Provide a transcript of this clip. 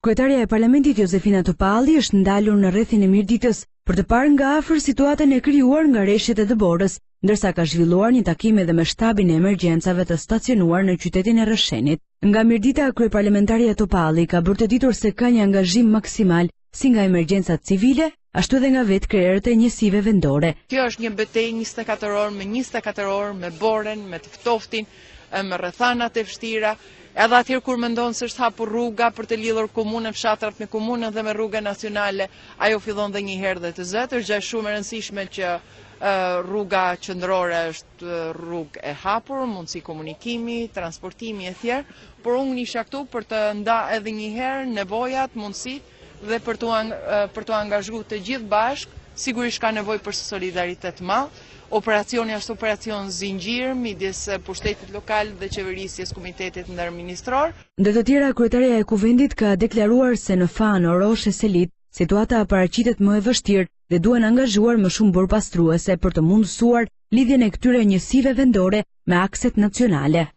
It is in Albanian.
Kryetaria e Parlamentit Josefina Topalli është ndalur në rrethin e Mirditës për të parë nga afër situatën e krijuar nga rreshtet e dëborës, ndërsa ka zhvilluar një takim edhe me shtabin e emergjencave të stacionuar në qytetin e Rrëshenit. Nga Mirdita, kryeparlamentaria Topalli ka bërë të ditur se ka një angazhim maksimal si nga emergjencat civile, ashtu edhe nga vetë krerët e njësive vendore. Kjo është një betejë 24 orë me 24 orë me boren, me të ftoftin, me rrethanat e vështira. Edhe atëherë kur mendon se është hapur rruga për të lidhur komunën, fshatrat me komunën dhe me rrugën nacionale, ajo fillon dhe një herë dhe të zëtë. Është gjë shumë e rëndësishme që rruga qendrore është rrugë e hapur, mundësi komunikimi, transportimi e tjerë, por unë isha këtu për të nda edhe një herë nevojat, mundësitë dhe për të angazhuar të gjithë bashkë. Sigurisht ka nevojë për solidaritet madh. Operacioni është operacion zinxhir midis pushtetit lokal dhe qeverisjes Komitetit Ndërministror. Ndër të tjera, kryetaria e Kuvendit ka deklaruar se në Fan, Orosh e Selit situata paraqitet më e vështirë dhe duhen angazhuar më shumë burpastruese për të mundësuar lidhjen e këtyre njësive vendore me akset nacionale.